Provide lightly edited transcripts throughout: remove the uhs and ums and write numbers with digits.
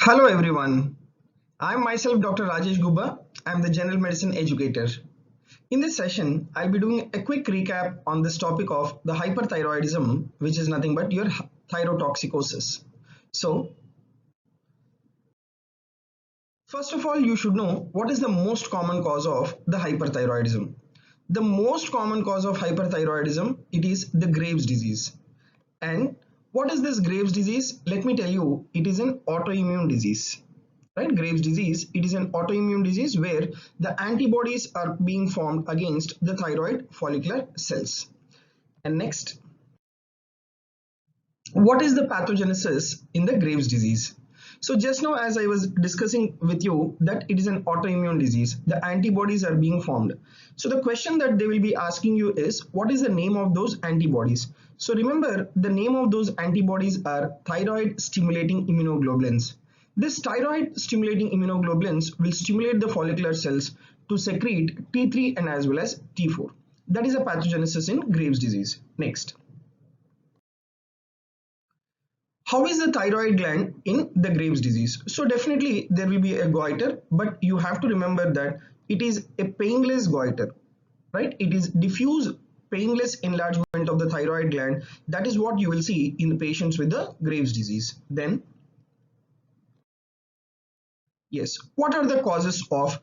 Hello everyone, I'm myself Dr. Rajesh Gubba. I'm the General Medicine Educator. In this session, I'll be doing a quick recap on this topic of the hyperthyroidism, which is nothing but your thyrotoxicosis. So, first of all, you should know what is the most common cause of the hyperthyroidism. The most common cause of hyperthyroidism, it is the Graves' disease. And what is this Graves' disease? Let me tell you, it is an autoimmune disease. Right, Graves' disease, it is an autoimmune disease where the antibodies are being formed against the thyroid follicular cells. And next, what is the pathogenesis in the Graves' disease? So just now, as I was discussing with you, that it is an autoimmune disease, the antibodies are being formed. So the question that they will be asking you is, what is the name of those antibodies? So remember, the name of those antibodies are thyroid stimulating immunoglobulins. This thyroid stimulating immunoglobulins will stimulate the follicular cells to secrete T3 and as well as T4. That is a pathogenesis in Graves' disease. Next. How is the thyroid gland in the Graves' disease? So definitely there will be a goiter, but you have to remember that it is a painless goiter, right? It is diffuse painless enlargement of the thyroid gland. That is what you will see in the patients with the Graves' disease. Then, yes, what are the causes of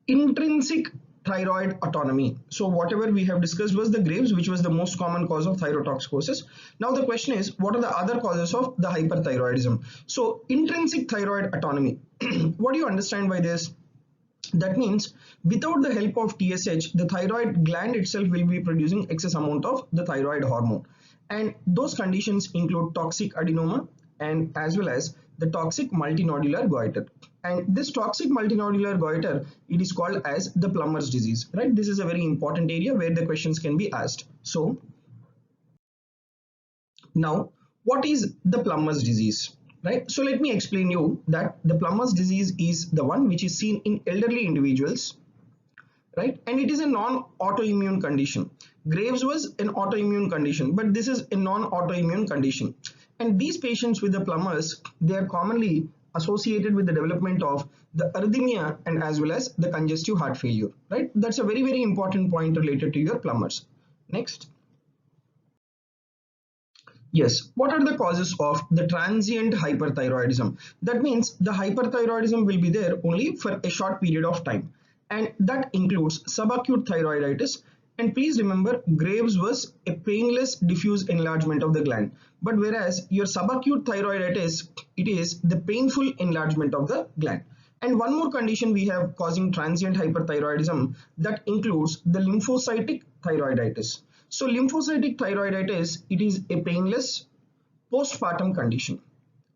intrinsic thyroid autonomy? So whatever we have discussed was the Graves, which was the most common cause of thyrotoxicosis. Now the question is, what are the other causes of the hyperthyroidism? So intrinsic thyroid autonomy. What do you understand by this? That means without the help of TSH, the thyroid gland itself will be producing excess amount of the thyroid hormone. And those conditions include toxic adenoma and as well as the toxic multinodular goiter. And this toxic multinodular goiter, it is called as the plumber's disease, right? This is a very important area where the questions can be asked. So now, what is the plumber's disease? Right? So let me explain you that the plumber's disease is the one which is seen in elderly individuals, right? And it is a non-autoimmune condition. Graves was an autoimmune condition, but this is a non-autoimmune condition. And these patients with the plumbers, they are commonly associated with the development of the arrhythmia and as well as the congestive heart failure, right? That's a very, very important point related to your plumbers. Next. Yes, what are the causes of the transient hyperthyroidism? That means the hyperthyroidism will be there only for a short period of time, and that includes subacute thyroiditis. And please remember, Graves was a painless diffuse enlargement of the gland, but whereas your subacute thyroiditis, it is the painful enlargement of the gland. And one more condition we have causing transient hyperthyroidism, that includes the lymphocytic thyroiditis. So lymphocytic thyroiditis, it is a painless postpartum condition,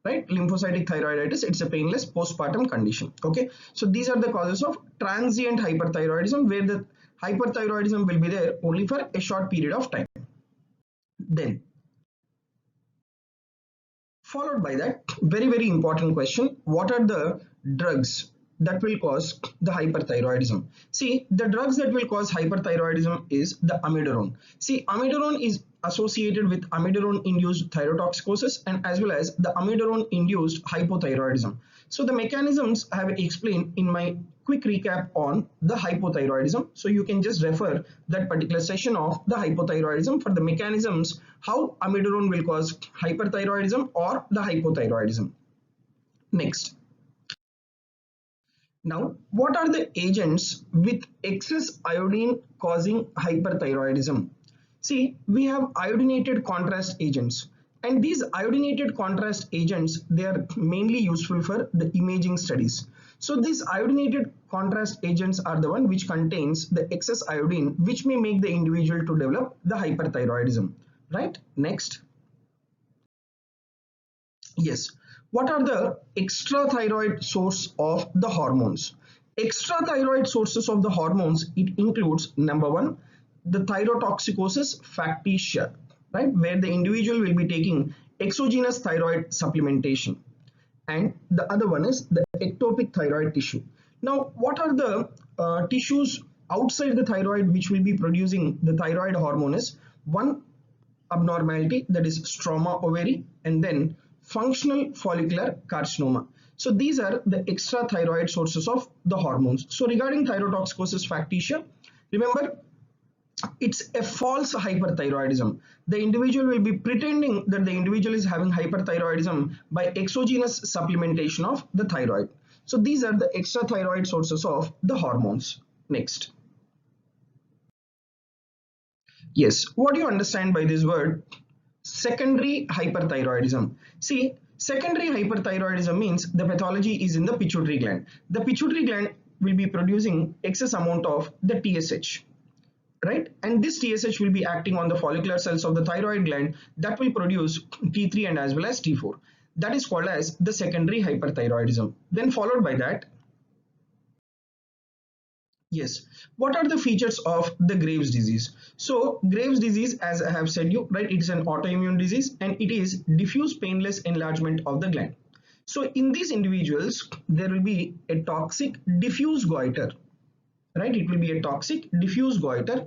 right? Lymphocytic thyroiditis, it's a painless postpartum condition. Okay, so these are the causes of transient hyperthyroidism, where the hyperthyroidism will be there only for a short period of time. Then followed by that, very, very important question, what are the drugs that will cause the hyperthyroidism? See, the drugs that will cause hyperthyroidism is the amiodarone. See, amiodarone is associated with amiodarone induced thyrotoxicosis and as well as the amiodarone induced hypothyroidism. So the mechanisms I have explained in my quick recap on the hypothyroidism. So you can just refer that particular session of the hypothyroidism for the mechanisms how amiodarone will cause hyperthyroidism or the hypothyroidism. Next. Now, what are the agents with excess iodine causing hyperthyroidism? See, we have iodinated contrast agents, and these iodinated contrast agents, they are mainly useful for the imaging studies. So these iodinated contrast agents are the one which contains the excess iodine, which may make the individual to develop the hyperthyroidism, right? Next. Yes, what are the extrathyroid source of the hormones? Extrathyroid sources of the hormones, it includes number one, the thyrotoxicosis factitia, right, where the individual will be taking exogenous thyroid supplementation, and the other one is the ectopic thyroid tissue. Now, what are the tissues outside the thyroid which will be producing the thyroid hormone? Is one abnormality, that is stroma ovary, and then functional follicular carcinoma. So these are the extra thyroid sources of the hormones. So regarding thyrotoxicosis factitia, remember, it's a false hyperthyroidism. The individual will be pretending that the individual is having hyperthyroidism by exogenous supplementation of the thyroid. So these are the extra thyroid sources of the hormones. Next. Yes, what do you understand by this word? Secondary hyperthyroidism. See, secondary hyperthyroidism means the pathology is in the pituitary gland. The pituitary gland will be producing excess amount of the TSH. Right, and this TSH will be acting on the follicular cells of the thyroid gland that will produce T3 and as well as T4. That is called as the secondary hyperthyroidism. Then followed by that, yes, what are the features of the Graves' disease? So Graves' disease, as I have said you, right, it is an autoimmune disease and it is diffuse painless enlargement of the gland. So in these individuals, there will be a toxic diffuse goiter. Right, it will be a toxic diffuse goiter,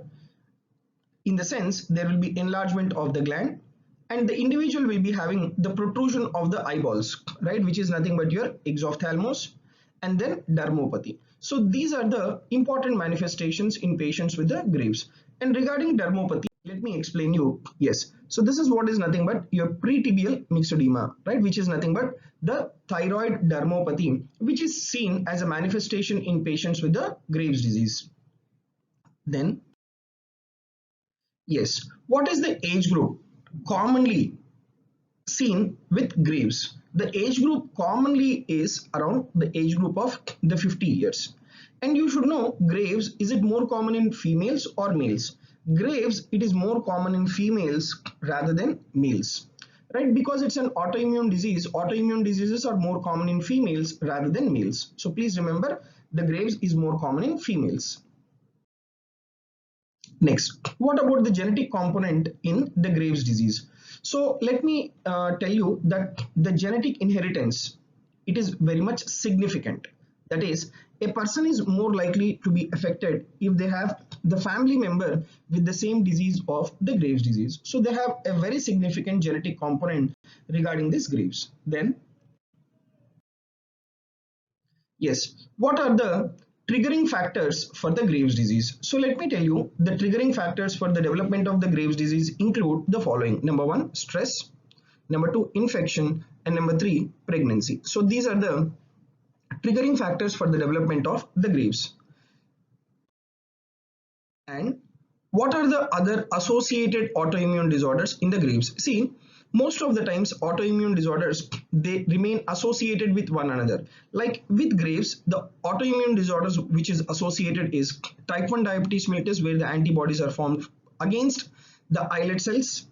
in the sense there will be enlargement of the gland and the individual will be having the protrusion of the eyeballs, right, which is nothing but your exophthalmos, and then dermopathy. So these are the important manifestations in patients with the Graves. And regarding dermopathy, let me explain you. Yes, so this is what is nothing but your pretibial myxedema, right, which is nothing but the thyroid dermopathy, which is seen as a manifestation in patients with the Graves' disease. Then, yes, what is the age group commonly seen with Graves? The age group commonly is around the age group of the 50 years. And you should know, Graves, is it more common in females or males? Graves, it is more common in females rather than males, right? Because it's an autoimmune disease. Autoimmune diseases are more common in females rather than males. So please remember, the Graves is more common in females. Next, what about the genetic component in the Graves' disease? So let me tell you that the genetic inheritance, it is very much significant. That is, a person is more likely to be affected if they have the family member with the same disease of the Graves' disease. So they have a very significant genetic component regarding this Graves. Then, yes, what are the triggering factors for the Graves' disease? So let me tell you, the triggering factors for the development of the Graves' disease include the following. Number 1, stress. Number 2, infection. And number 3, pregnancy. So these are the triggering factors for the development of the Graves. And what are the other associated autoimmune disorders in the Graves? See, most of the times autoimmune disorders, they remain associated with one another. Like with Graves, the autoimmune disorders which is associated is type 1 diabetes mellitus, where the antibodies are formed against the islet cells,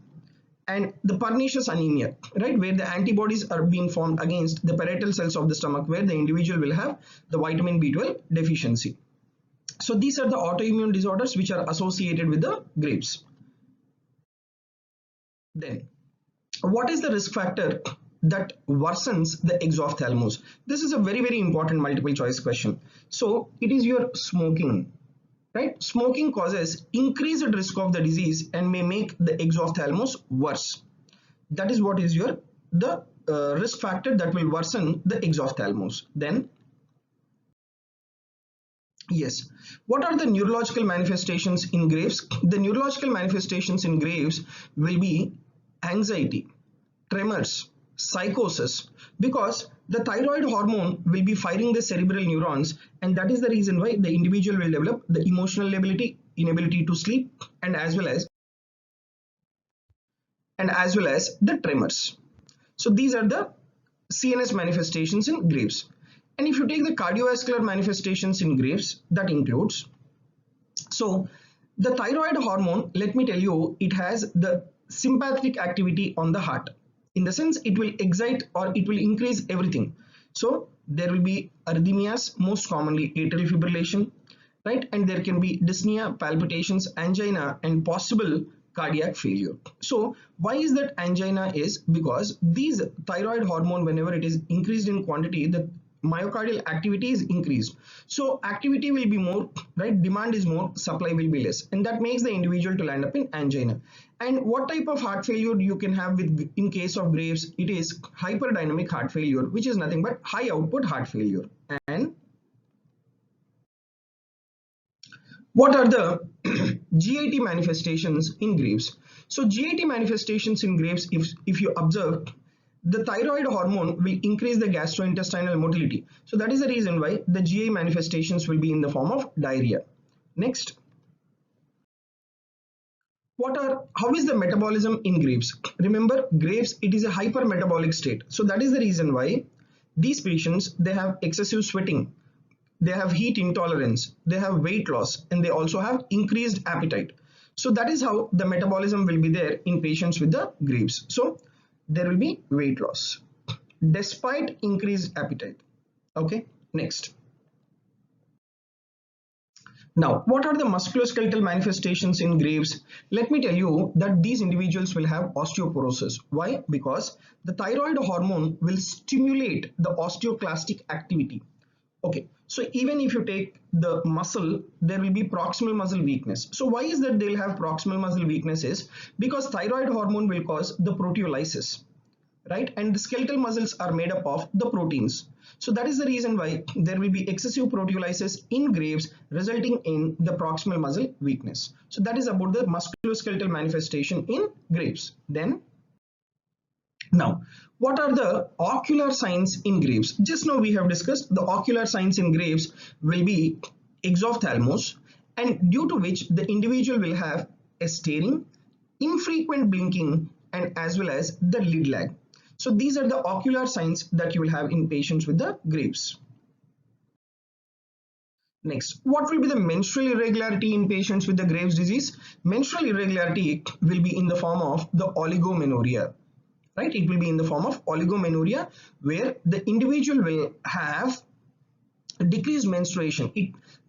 and the pernicious anemia, right, where the antibodies are being formed against the parietal cells of the stomach, where the individual will have the vitamin B12 deficiency. So these are the autoimmune disorders which are associated with the Graves. Then, what is the risk factor that worsens the exophthalmos? This is a very, very important multiple choice question. So it is your smoking, right? Smoking causes increased risk of the disease and may make the exophthalmos worse. That is what is your the risk factor that will worsen the exophthalmos. Then, yes, what are the neurological manifestations in Graves? The neurological manifestations in Graves will be anxiety, tremors, psychosis, because the thyroid hormone will be firing the cerebral neurons, and that is the reason why the individual will develop the emotional lability, inability to sleep, and as well as the tremors. So these are the CNS manifestations in Graves. And if you take the cardiovascular manifestations in Graves, that includes, so the thyroid hormone, let me tell you, it has the sympathetic activity on the heart. In the sense, it will excite or it will increase everything. So there will be arrhythmias, most commonly atrial fibrillation, right? And there can be dyspnea, palpitations, angina, and possible cardiac failure. So why is that angina? Is because these thyroid hormone, whenever it is increased in quantity, the myocardial activity is increased. So activity will be more, right? Demand is more, supply will be less, and that makes the individual to land up in angina. And what type of heart failure you can have with in case of Graves? It is hyperdynamic heart failure, which is nothing but high output heart failure. And what are the GIT manifestations in Graves? So GIT manifestations in Graves, if you observe, the thyroid hormone will increase the gastrointestinal motility. So that is the reason why the GI manifestations will be in the form of diarrhea. Next, how is the metabolism in Graves? Remember, Graves, it is a hypermetabolic state. So that is the reason why these patients, they have excessive sweating, they have heat intolerance, they have weight loss, and they also have increased appetite. So that is how the metabolism will be there in patients with the Graves. So there will be weight loss despite increased appetite. Okay, next. Now, what are the musculoskeletal manifestations in Graves? Let me tell you that these individuals will have osteoporosis. Why? Because the thyroid hormone will stimulate the osteoclastic activity. Okay, so even if you take the muscle, there will be proximal muscle weakness. So why is that they'll have proximal muscle weaknesses? Because thyroid hormone will cause the proteolysis, right? And the skeletal muscles are made up of the proteins. So that is the reason why there will be excessive proteolysis in Graves, resulting in the proximal muscle weakness. So that is about the musculoskeletal manifestation in Graves. Then now, what are the ocular signs in Graves? Just now we have discussed the ocular signs in Graves will be exophthalmos, and due to which the individual will have a staring, infrequent blinking, and as well as the lid lag. So these are the ocular signs that you will have in patients with the Graves. Next, what will be the menstrual irregularity in patients with the Graves disease? Menstrual irregularity will be in the form of the oligomenorrhea. Right, it will be in the form of oligomenorrhea, where the individual will have decreased menstruation.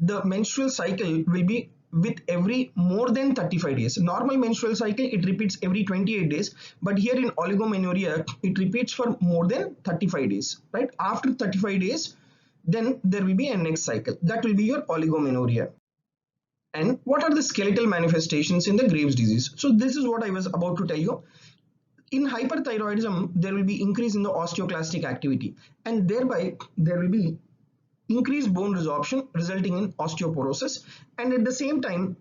The menstrual cycle will be with every more than 35 days. Normal menstrual cycle, it repeats every 28 days, but here in oligomenorrhea, it repeats for more than 35 days. Right, after 35 days, then there will be a next cycle. That will be your oligomenorrhea. And what are the skeletal manifestations in the Graves disease? So this is what I was about to tell you. In hyperthyroidism, there will be increase in the osteoclastic activity, and thereby there will be increased bone resorption, resulting in osteoporosis, and at the same time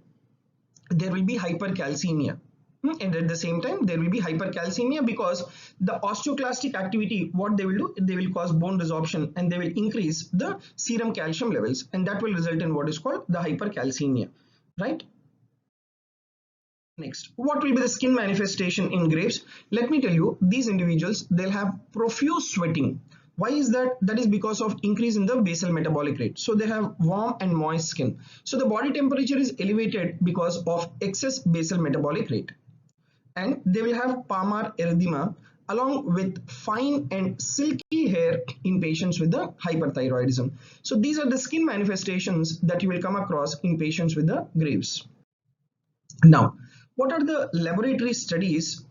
there will be hypercalcemia. And at the same time there will be hypercalcemia, because the osteoclastic activity, what they will do, they will cause bone resorption and they will increase the serum calcium levels, and that will result in what is called the hypercalcemia, right? Next, what will be the skin manifestation in Graves? Let me tell you, these individuals, they'll have profuse sweating. Why is that? That is because of increase in the basal metabolic rate. So they have warm and moist skin. So the body temperature is elevated because of excess basal metabolic rate. And they will have palmar erythema along with fine and silky hair in patients with the hyperthyroidism. So these are the skin manifestations that you will come across in patients with the Graves. Now, what are the laboratory studies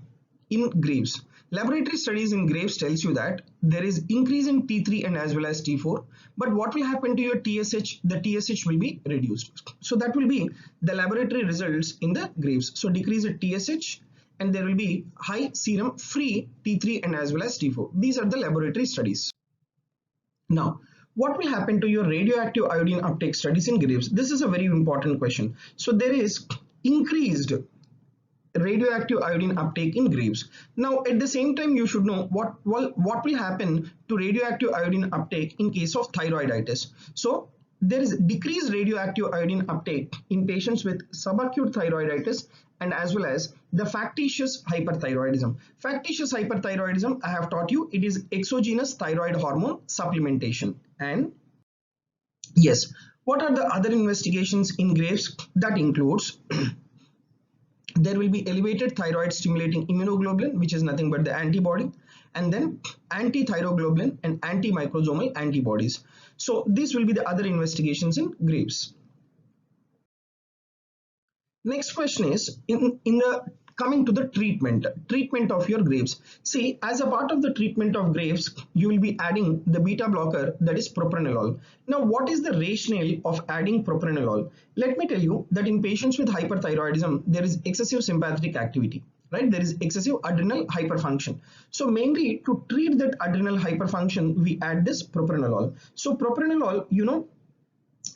in Graves? Laboratory studies in Graves tells you that there is increase in T3 and as well as T4, but what will happen to your TSH? The TSH will be reduced. So that will be the laboratory results in the Graves. So decrease in TSH, and there will be high serum free T3 and as well as T4. These are the laboratory studies. Now, what will happen to your radioactive iodine uptake studies in Graves? This is a very important question. So there is increased radioactive iodine uptake in Graves. Now, at the same time, you should know what will happen to radioactive iodine uptake in case of thyroiditis. So there is decreased radioactive iodine uptake in patients with subacute thyroiditis and as well as the factitious hyperthyroidism. Factitious hyperthyroidism, I have taught you, it is exogenous thyroid hormone supplementation. And yes, what are the other investigations in Graves? That includes there will be elevated thyroid stimulating immunoglobulin, which is nothing but the antibody, and then anti-thyroglobulin and antimicrosomal antibodies. So these will be the other investigations in Graves. Next question is, in the coming to the treatment of your Graves. See, as a part of the treatment of Graves, you will be adding the beta blocker, that is propranolol. Now, what is the rationale of adding propranolol? Let me tell you that in patients with hyperthyroidism, there is excessive sympathetic activity, right? There is excessive adrenal hyperfunction. So mainly to treat that adrenal hyperfunction, we add this propranolol. So propranolol,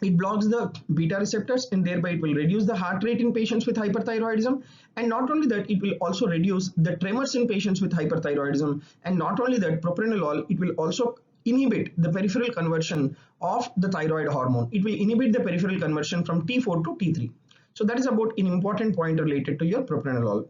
it blocks the beta receptors and thereby it will reduce the heart rate in patients with hyperthyroidism. And not only that, it will also reduce the tremors in patients with hyperthyroidism. And not only that, propranolol, it will also inhibit the peripheral conversion of the thyroid hormone. It will inhibit the peripheral conversion from T4 to T3. So that is about an important point related to your propranolol.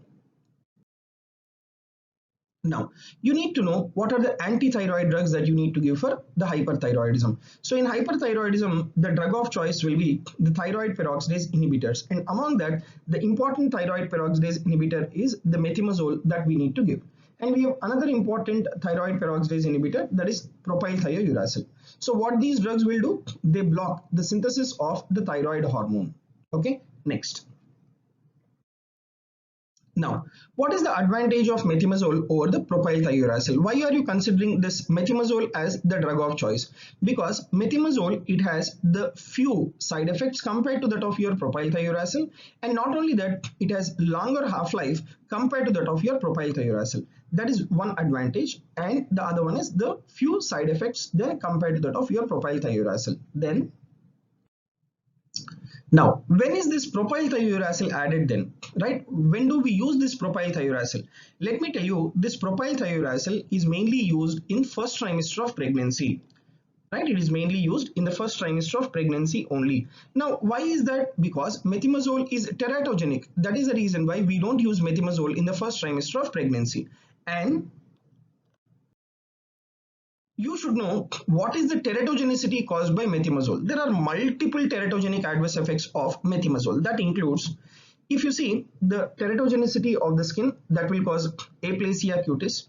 Now, you need to know what are the anti-thyroid drugs that you need to give for the hyperthyroidism. So in hyperthyroidism, the drug of choice will be the thyroid peroxidase inhibitors. And among that, the important thyroid peroxidase inhibitor is the methimazole that we need to give. And we have another important thyroid peroxidase inhibitor, that is propylthiouracil. So what these drugs will do, they block the synthesis of the thyroid hormone. Okay, next. Now, what is the advantage of methimazole over the propylthiouracil? Why are you considering this methimazole as the drug of choice? Because methimazole, it has the few side effects compared to that of your propylthiouracil, and not only that, it has longer half-life compared to that of your propylthiouracil. That is one advantage, and the other one is the few side effects then compared to that of your propylthiouracil. Then now, when is this propylthiouracil added then, right? When do we use this propylthiouracil? Let me tell you, this propylthiouracil is mainly used in first trimester of pregnancy, right? It is mainly used in the first trimester of pregnancy only. Now, why is that? Because methimazole is teratogenic. That is the reason why we don't use methimazole in the first trimester of pregnancy. And you should know what is the teratogenicity caused by methimazole. There are multiple teratogenic adverse effects of methimazole. That includes, if you see the teratogenicity of the skin, that will cause aplasia cutis.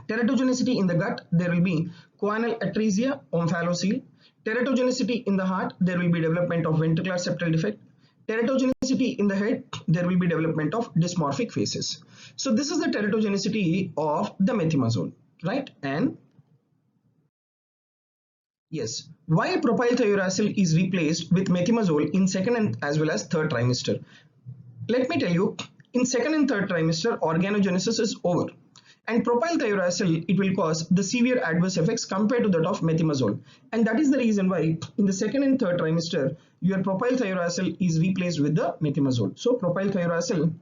Teratogenicity in the gut, there will be choanal atresia, omphalocele. Teratogenicity in the heart, there will be development of ventricular septal defect. Teratogenicity in the head, there will be development of dysmorphic faces. So this is the teratogenicity of the methimazole, right? And yes, why propylthiouracil is replaced with methimazole in second and as well as third trimester? Let me tell you, in second and third trimester, organogenesis is over. And propylthiouracil, it will cause the severe adverse effects compared to that of methimazole. And that is the reason why in the second and third trimester, your propylthiouracil is replaced with the methimazole. So propylthiouracil,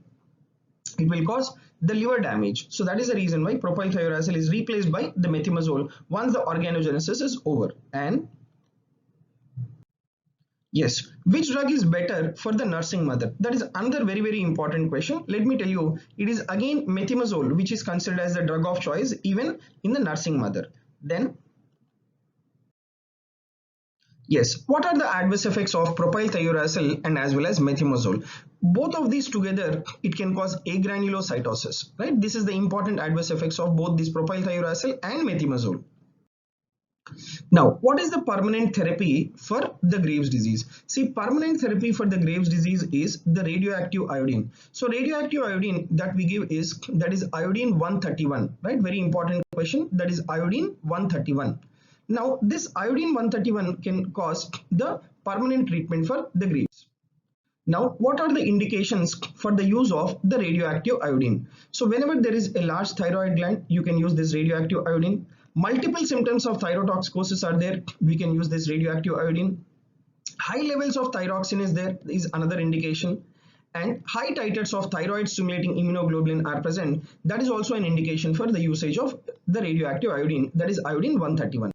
it will cause the liver damage. So that is the reason why propylthiouracil is replaced by the methimazole once the organogenesis is over. And yes, which drug is better for the nursing mother? That is another very important question. Let me tell you, it is again methimazole which is considered as the drug of choice even in the nursing mother. Then yes, what are the adverse effects of propylthiouracil and as well as methimazole? Both of these together, it can cause agranulocytosis, right? This is the important adverse effects of both this propylthiouracil and methimazole. Now, what is the permanent therapy for the Graves' disease? See, permanent therapy for the Graves' disease is the radioactive iodine. So, radioactive iodine that we give is, that is iodine 131, right? Very important question. That is iodine 131. Now, this iodine 131 can cause the permanent treatment for the Graves. Now, what are the indications for the use of the radioactive iodine? So, whenever there is a large thyroid gland, you can use this radioactive iodine. Multiple symptoms of thyrotoxicosis are there, we can use this radioactive iodine. High levels of thyroxine is there, is another indication. And high titers of thyroid stimulating immunoglobulin are present. That is also an indication for the usage of the radioactive iodine, that is iodine 131.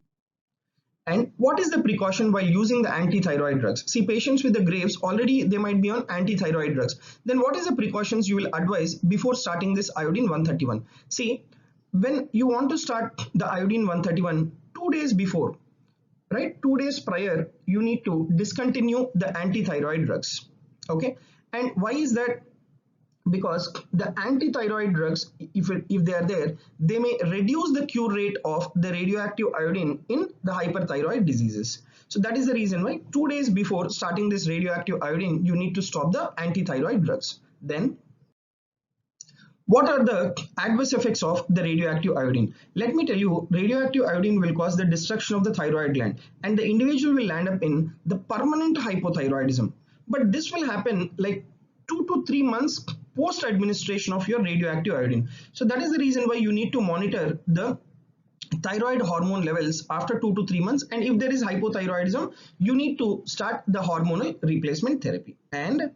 And what is the precaution while using the anti-thyroid drugs? See, patients with the Graves, already they might be on anti-thyroid drugs. Then what is the precautions you will advise before starting this iodine 131? See, when you want to start the iodine 131, 2 days before, right, 2 days prior, you need to discontinue the anti-thyroid drugs. Okay, and why is that? Because the anti-thyroid drugs, if they are there, they may reduce the cure rate of the radioactive iodine in the hyperthyroid diseases. So that is the reason why 2 days before starting this radioactive iodine, you need to stop the anti-thyroid drugs. Then What are the adverse effects of the radioactive iodine? Let me tell you, radioactive iodine will cause the destruction of the thyroid gland and the individual will land up in the permanent hypothyroidism. But this will happen like 2 to 3 months post administration of your radioactive iodine. So that is the reason why you need to monitor the thyroid hormone levels after 2 to 3 months, and if there is hypothyroidism you need to start the hormonal replacement therapy. And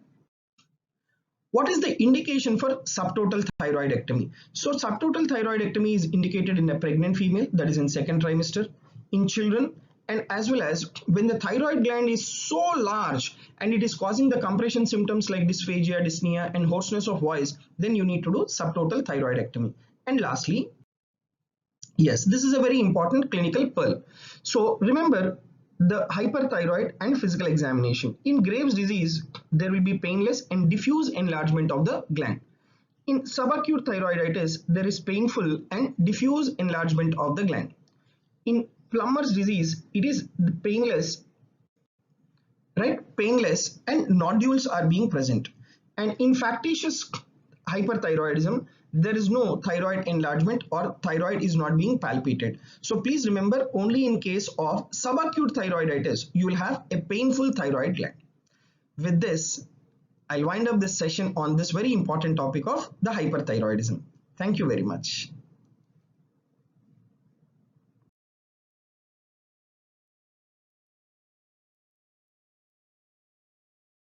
what is the indication for subtotal thyroidectomy? So subtotal thyroidectomy is indicated in a pregnant female, that is in second trimester, in children, and as well as when the thyroid gland is so large and it is causing the compression symptoms like dysphagia, dyspnea and hoarseness of voice, then you need to do subtotal thyroidectomy. And lastly, yes, this is a very important clinical pearl. So remember the hyperthyroid and physical examination. In Graves' disease, there will be painless and diffuse enlargement of the gland. In subacute thyroiditis, there is painful and diffuse enlargement of the gland. In Plummer's disease, it is painless, right? Painless and nodules are being present. And in factitious hyperthyroidism, there is no thyroid enlargement or thyroid is not being palpated. So please remember, only in case of subacute thyroiditis, you will have a painful thyroid gland. With this, I'll wind up this session on this very important topic of the hyperthyroidism. Thank you very much.